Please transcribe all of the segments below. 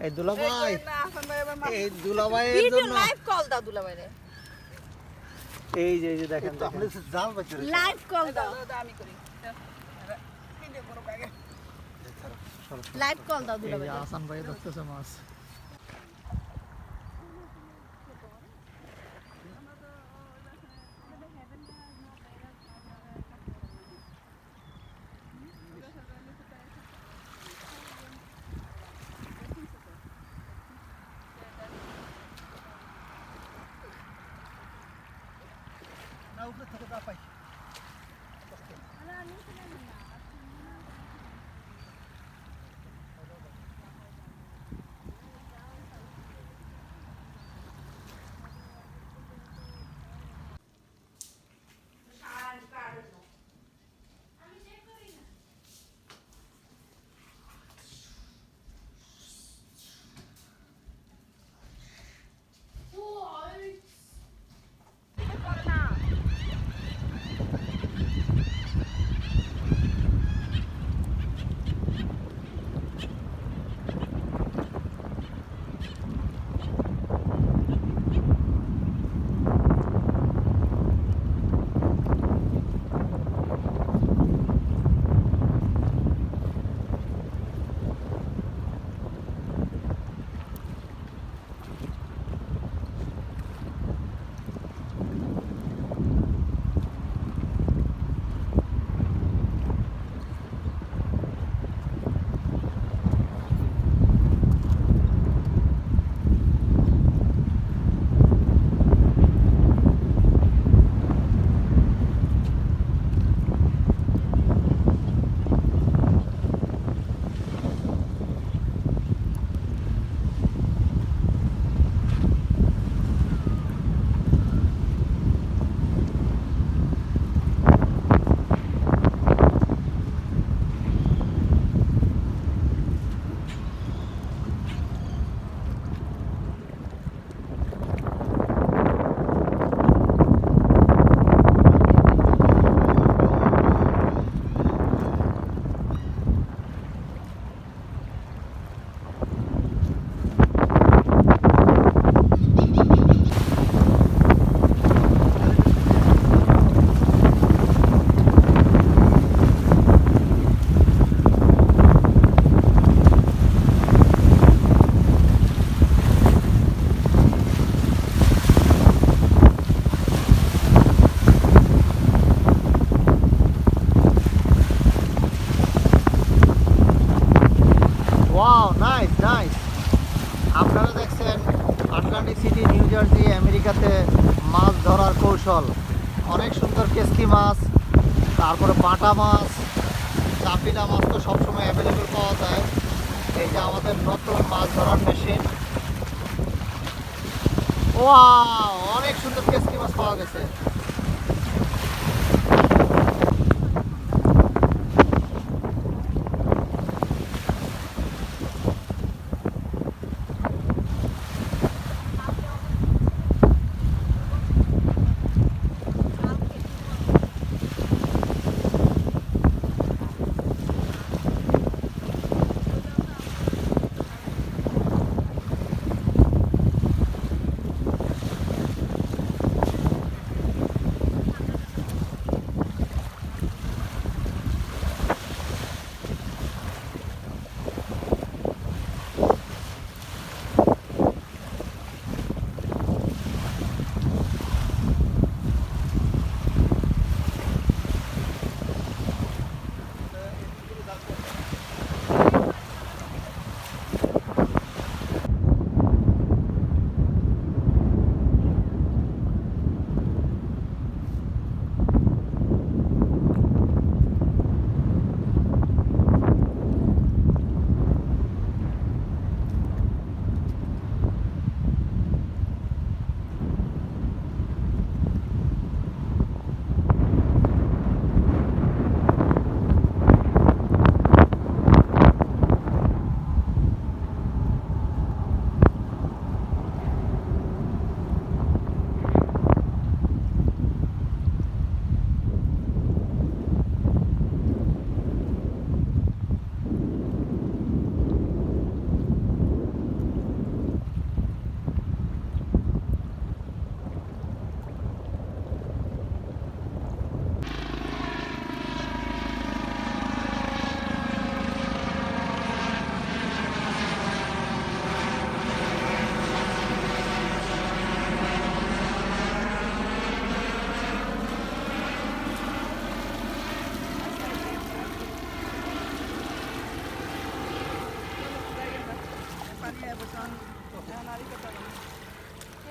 এই দুলাভাই এই দুলাভাইয়ের জন্য লাইভ কল দাও দুলাভাইরে এই যে দেখেন আপনি জাল বাচ্চা লাইভ কল দাও আমি করি লাইভ কল দাও দুলাভাই আসান ভাই দেখতেছে মাছ ওয়াও নাইস নাইস আপনারা দেখছেন আটলান্টিক সিটি নিউ জার্সি আমেরিকাতে মাছ ধরার কৌশল অনেক সুন্দর কেসকি মাছ তারপরে বাটা মাছ চাপিলা মাছ তো সবসময় অ্যাভেলেবেল পাওয়া যায় এই যে আমাদের নতুন মাছ ধরার মেশিন ওয়াও অনেক সুন্দর কেসকি মাছ পাওয়া গেছে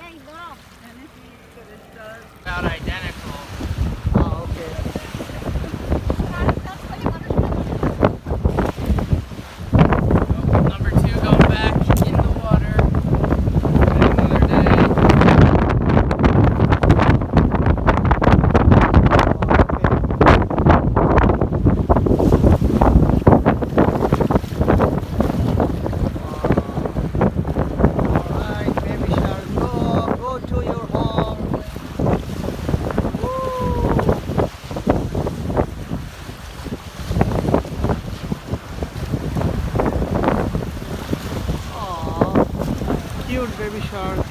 এই ধরো About identical. Okay. Number two going back in the water. Another day. Alright, baby shark, go to your home. Woo. Aw, cute baby shark.